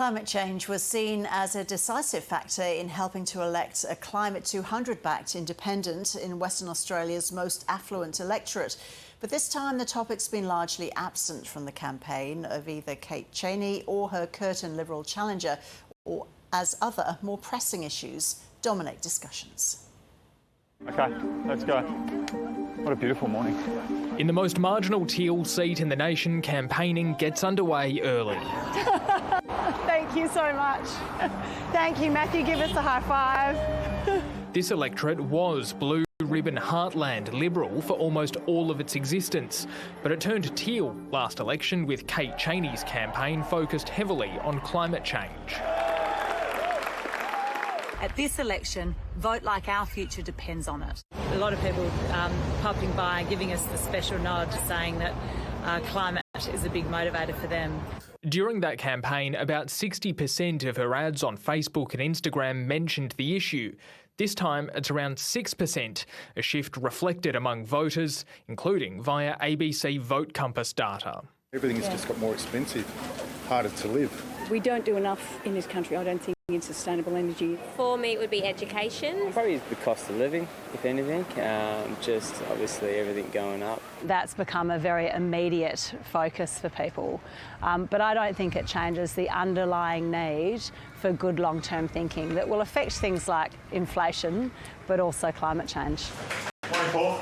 Climate change was seen as a decisive factor in helping to elect a Climate 200-backed independent in Western Australia's most affluent electorate. But this time the topic's been largely absent from the campaign of either Chaney or her Curtin Liberal challenger, or as other, more pressing issues dominate discussions. OK, let's go. What a beautiful morning. In the most marginal teal seat in the nation, campaigning gets underway early. Thank you so much. Thank you, Matthew. Give us a high five. This electorate was blue ribbon heartland Liberal for almost all of its existence, but it turned teal last election with Kate Chaney's campaign focused heavily on climate change. At this election, vote like our future depends on it. A lot of people popping by, giving us the special nod, saying that climate is a big motivator for them. During that campaign, about 60% of her ads on Facebook and Instagram mentioned the issue. This time, it's around 6%, a shift reflected among voters, including via ABC Vote Compass data. Everything's just got more expensive, harder to live. We don't do enough in this country, I don't think, in sustainable energy. For me, it would be education. Probably the cost of living, if anything. Just obviously everything going up. That's become a very immediate focus for people. But I don't think it changes the underlying need for good long-term thinking that will affect things like inflation, but also climate change. Morning, Paul.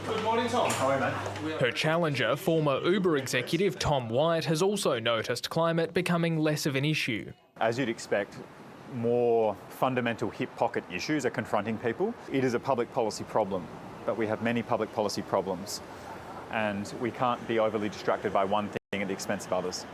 Good morning, Tom. How are you, mate? Her challenger, former Uber executive Tom White, has also noticed climate becoming less of an issue. As you'd expect, more fundamental hip pocket issues are confronting people. It is a public policy problem, but we have many public policy problems, and we can't be overly distracted by one thing at the expense of others.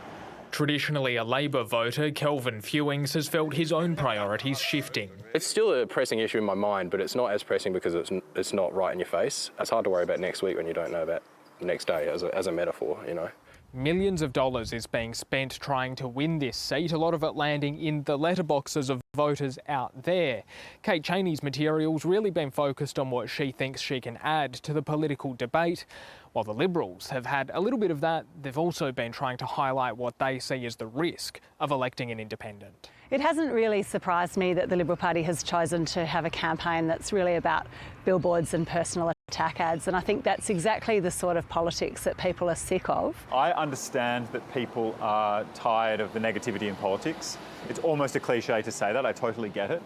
Traditionally a Labor voter, Kelvin Fewings has felt his own priorities shifting. It's still a pressing issue in my mind, but it's not as pressing because it's not right in your face. It's hard to worry about next week when you don't know about the next day, as a metaphor, you know. Millions of dollars is being spent trying to win this seat, a lot of it landing in the letterboxes of voters out there. Kate Chaney's material's really been focused on what she thinks she can add to the political debate. While the Liberals have had a little bit of that, they've also been trying to highlight what they see as the risk of electing an independent. It hasn't really surprised me that the Liberal Party has chosen to have a campaign that's really about billboards and personal attack ads, and I think that's exactly the sort of politics that people are sick of. I understand that people are tired of the negativity in politics. It's almost a cliche to say that, I totally get it.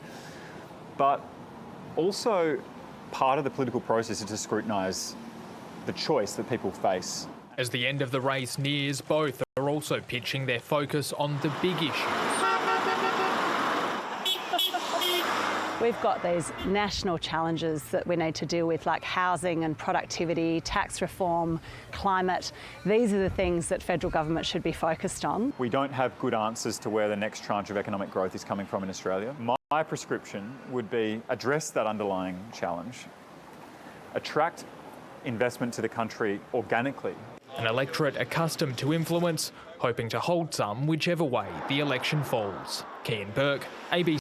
But also, part of the political process is to scrutinise the choice that people face. As the end of the race nears, both are also pitching their focus on the big issues. We've got these national challenges that we need to deal with, like housing and productivity, tax reform, climate. These are the things that federal government should be focused on. We don't have good answers to where the next tranche of economic growth is coming from in Australia. My prescription would be address that underlying challenge, attract investment to the country organically. An electorate accustomed to influence, hoping to hold some whichever way the election falls. Kian Burke, ABC.